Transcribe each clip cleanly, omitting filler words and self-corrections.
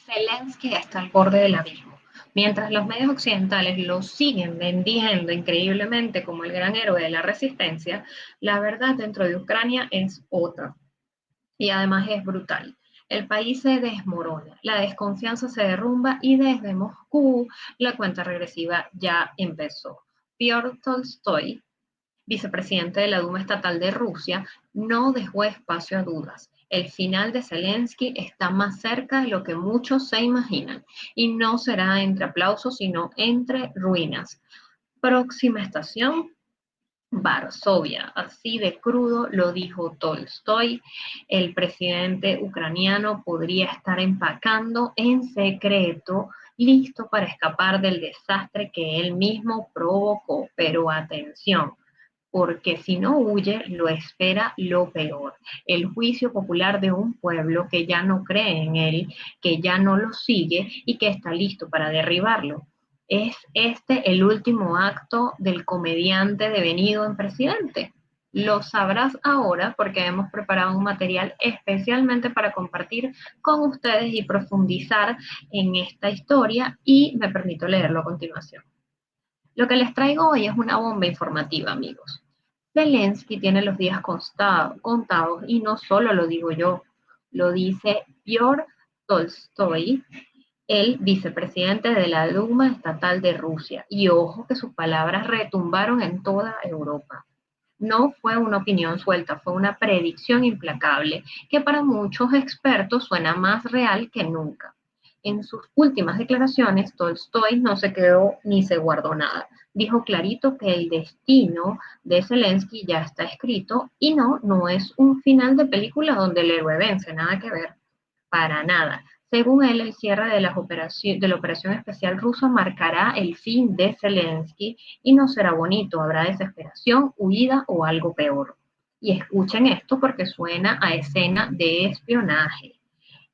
Zelensky está al borde del abismo. Mientras los medios occidentales lo siguen vendiendo increíblemente como el gran héroe de la resistencia, la verdad dentro de Ucrania es otra y además es brutal. El país se desmorona, la desconfianza se derrumba y desde Moscú la cuenta regresiva ya empezó. Piotr Tolstoy, vicepresidente de la Duma Estatal de Rusia, no dejó espacio a dudas. El final de Zelensky está más cerca de lo que muchos se imaginan, y no será entre aplausos, sino entre ruinas. Próxima estación, Varsovia. Así de crudo lo dijo Tolstoy. El presidente ucraniano podría estar empacando en secreto, listo para escapar del desastre que él mismo provocó. Pero atención, porque si no huye, lo espera lo peor, el juicio popular de un pueblo que ya no cree en él, que ya no lo sigue y que está listo para derribarlo. ¿Es este el último acto del comediante devenido en presidente? Lo sabrás ahora porque hemos preparado un material especialmente para compartir con ustedes y profundizar en esta historia y me permito leerlo a continuación. Lo que les traigo hoy es una bomba informativa, amigos. Zelensky tiene los días contados y no solo lo digo yo, lo dice Piotr Tolstoy, el vicepresidente de la Duma Estatal de Rusia. Y ojo que sus palabras retumbaron en toda Europa. No fue una opinión suelta, fue una predicción implacable que para muchos expertos suena más real que nunca. En sus últimas declaraciones, Tolstoy no se quedó ni se guardó nada. Dijo clarito que el destino de Zelensky ya está escrito y no es un final de película donde el héroe vence, nada que ver, para nada. Según él, el cierre de de la operación especial rusa marcará el fin de Zelensky y no será bonito, habrá desesperación, huida o algo peor. Y escuchen esto porque suena a escena de espionaje.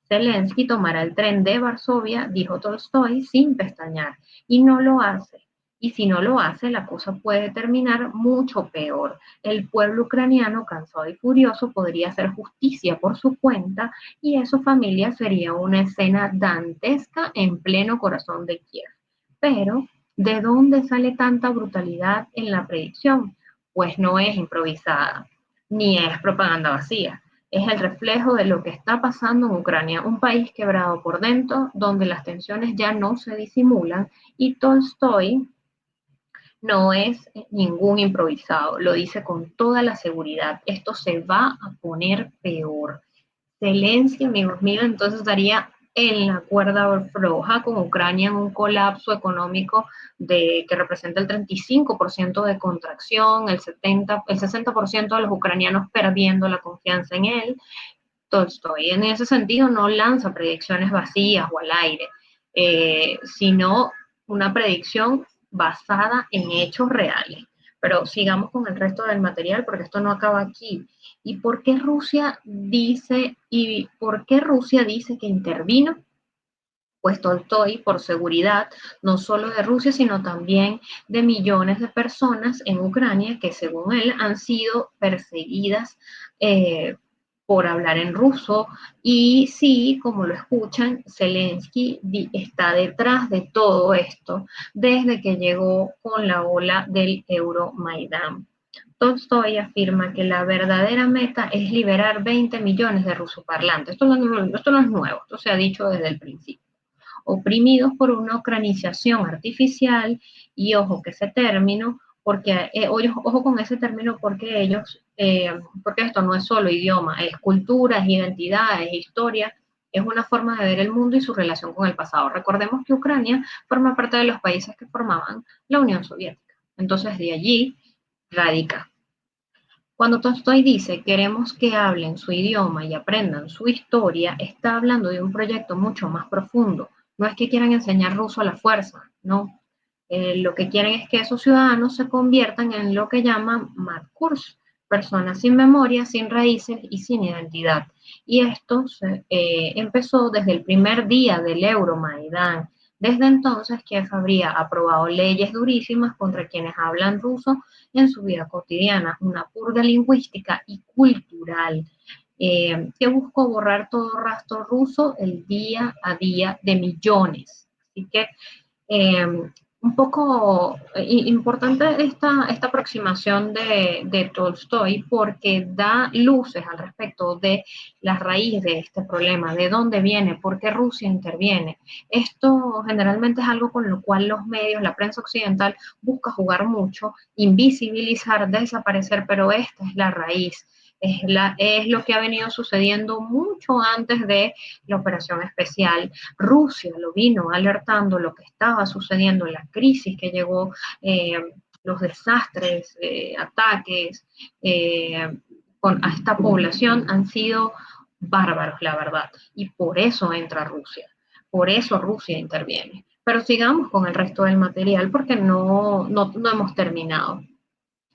Zelensky tomará el tren de Varsovia, dijo Tolstoy, sin pestañear, y no lo hace. Y si no lo hace, la cosa puede terminar mucho peor. El pueblo ucraniano, cansado y furioso, podría hacer justicia por su cuenta y eso, familia, sería una escena dantesca en pleno corazón de Kiev. Pero, ¿de dónde sale tanta brutalidad en la predicción? Pues no es improvisada, ni es propaganda vacía, es el reflejo de lo que está pasando en Ucrania, un país quebrado por dentro, donde las tensiones ya no se disimulan y Tolstoy no es ningún improvisado, lo dice con toda la seguridad. Esto se va a poner peor. Zelensky, amigos míos, entonces estaría en la cuerda floja con Ucrania en un colapso económico que representa el 35% de contracción, el 60% de los ucranianos perdiendo la confianza en él. Tolstoy en ese sentido no lanza predicciones vacías o al aire, sino una predicción basada en hechos reales. Pero sigamos con el resto del material porque esto no acaba aquí. ¿Y por qué Rusia dice que intervino? Pues Tolstoy, por seguridad, no solo de Rusia, sino también de millones de personas en Ucrania que, según él, han sido perseguidas por hablar en ruso. Y sí, como lo escuchan, Zelensky está detrás de todo esto desde que llegó con la ola del Euromaidán. Tolstoy afirma que la verdadera meta es liberar 20 millones de rusoparlantes. Esto no es nuevo, esto se ha dicho desde el principio, oprimidos por una ucranización artificial, y ojo que ese término, porque ojo con ese término porque esto no es solo idioma, es cultura, es identidad, es historia, es una forma de ver el mundo y su relación con el pasado. Recordemos que Ucrania forma parte de los países que formaban la Unión Soviética, entonces de allí radica. Cuando Tolstoy dice queremos que hablen su idioma y aprendan su historia, está hablando de un proyecto mucho más profundo. No es que quieran enseñar ruso a la fuerza, no. Lo que quieren es que esos ciudadanos se conviertan en lo que llaman Matkurs, personas sin memoria, sin raíces y sin identidad. Y esto empezó desde el primer día del Euromaidán. Desde entonces, Kiev habría aprobado leyes durísimas contra quienes hablan ruso en su vida cotidiana, una purga lingüística y cultural. que buscó borrar todo rastro ruso el día a día de millones. Así que eh, un poco importante esta aproximación de Tolstoy porque da luces al respecto de la raíz de este problema, de dónde viene, por qué Rusia interviene. Esto generalmente es algo con lo cual los medios, la prensa occidental, busca jugar mucho, invisibilizar, desaparecer, pero esta es la raíz. Es lo que ha venido sucediendo mucho antes de la operación especial. Rusia lo vino alertando lo que estaba sucediendo, la crisis que llegó, los desastres, ataques a esta población han sido bárbaros, la verdad. Y por eso entra Rusia, por eso Rusia interviene. Pero sigamos con el resto del material porque no hemos terminado.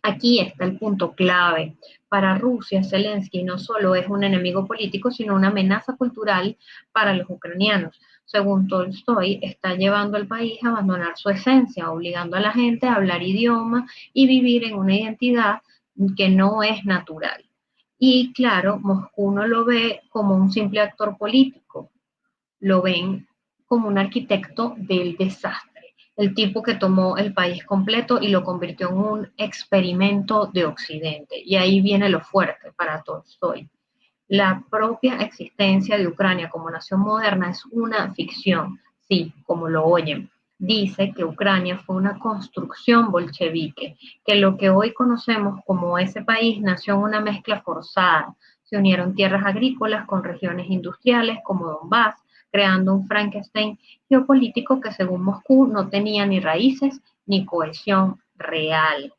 Aquí está el punto clave. Para Rusia, Zelensky no solo es un enemigo político, sino una amenaza cultural para los ucranianos. Según Tolstoy, está llevando al país a abandonar su esencia, obligando a la gente a hablar idioma y vivir en una identidad que no es natural. Y claro, Moscú no lo ve como un simple actor político, lo ven como un arquitecto del desastre, el tipo que tomó el país completo y lo convirtió en un experimento de Occidente. Y ahí viene lo fuerte para Tolstoy. La propia existencia de Ucrania como nación moderna es una ficción, sí, como lo oyen. Dice que Ucrania fue una construcción bolchevique, que lo que hoy conocemos como ese país nació en una mezcla forzada. Se unieron tierras agrícolas con regiones industriales como Donbass, creando un Frankenstein geopolítico que según Moscú no tenía ni raíces ni cohesión real.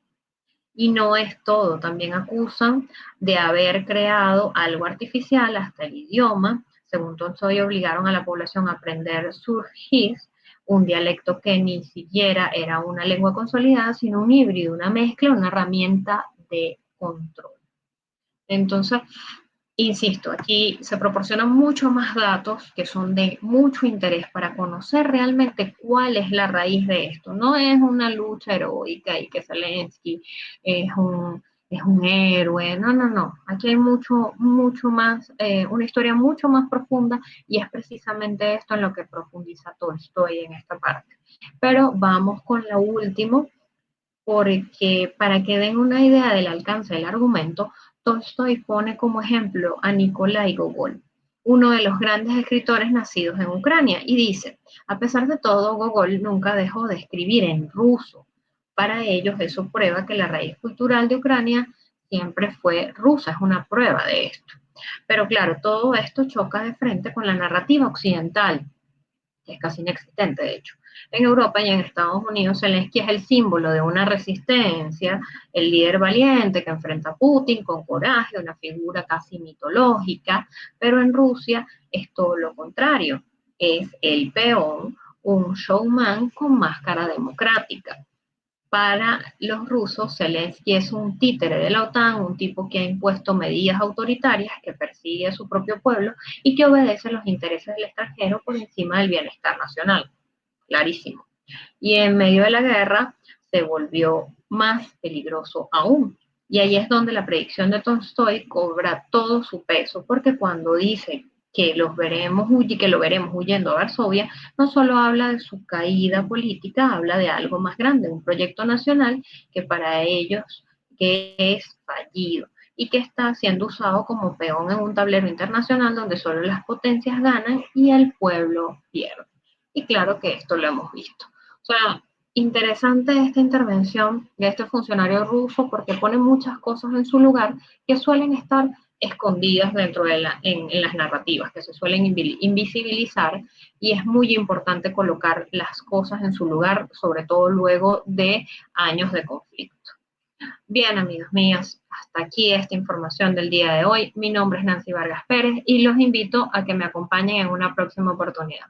Y no es todo, también acusan de haber creado algo artificial, hasta el idioma. Según Tolstoy, obligaron a la población a aprender surgir, un dialecto que ni siquiera era una lengua consolidada, sino un híbrido, una mezcla, una herramienta de control. Entonces, insisto, aquí se proporcionan mucho más datos que son de mucho interés para conocer realmente cuál es la raíz de esto. No es una lucha heroica y que Zelensky es es un héroe. No, no, no. Aquí hay mucho más, una historia mucho más profunda y es precisamente esto en lo que profundiza Tolstoy en esta parte. Pero vamos con lo último porque para que den una idea del alcance del argumento, Tolstoy pone como ejemplo a Nikolai Gogol, uno de los grandes escritores nacidos en Ucrania, y dice, a pesar de todo, Gogol nunca dejó de escribir en ruso. Para ellos eso prueba que la raíz cultural de Ucrania siempre fue rusa, es una prueba de esto. Pero claro, todo esto choca de frente con la narrativa occidental, que es casi inexistente de hecho. En Europa y en Estados Unidos, Zelensky es el símbolo de una resistencia, el líder valiente que enfrenta a Putin con coraje, una figura casi mitológica, pero en Rusia es todo lo contrario, es el peón, un showman con máscara democrática. Para los rusos, Zelensky es un títere de la OTAN, un tipo que ha impuesto medidas autoritarias, que persigue a su propio pueblo y que obedece los intereses del extranjero por encima del bienestar nacional. Clarísimo. Y en medio de la guerra se volvió más peligroso aún. Y ahí es donde la predicción de Tolstoy cobra todo su peso, porque cuando dice que lo veremos huyendo a Varsovia, no solo habla de su caída política, habla de algo más grande, un proyecto nacional que para ellos que es fallido y que está siendo usado como peón en un tablero internacional donde solo las potencias ganan y el pueblo pierde. Y claro que esto lo hemos visto. O sea, interesante esta intervención de este funcionario ruso porque pone muchas cosas en su lugar que suelen estar escondidas dentro en las narrativas, que se suelen invisibilizar y es muy importante colocar las cosas en su lugar, sobre todo luego de años de conflicto. Bien, amigos míos, hasta aquí esta información del día de hoy. Mi nombre es Nancy Vargas Pérez y los invito a que me acompañen en una próxima oportunidad.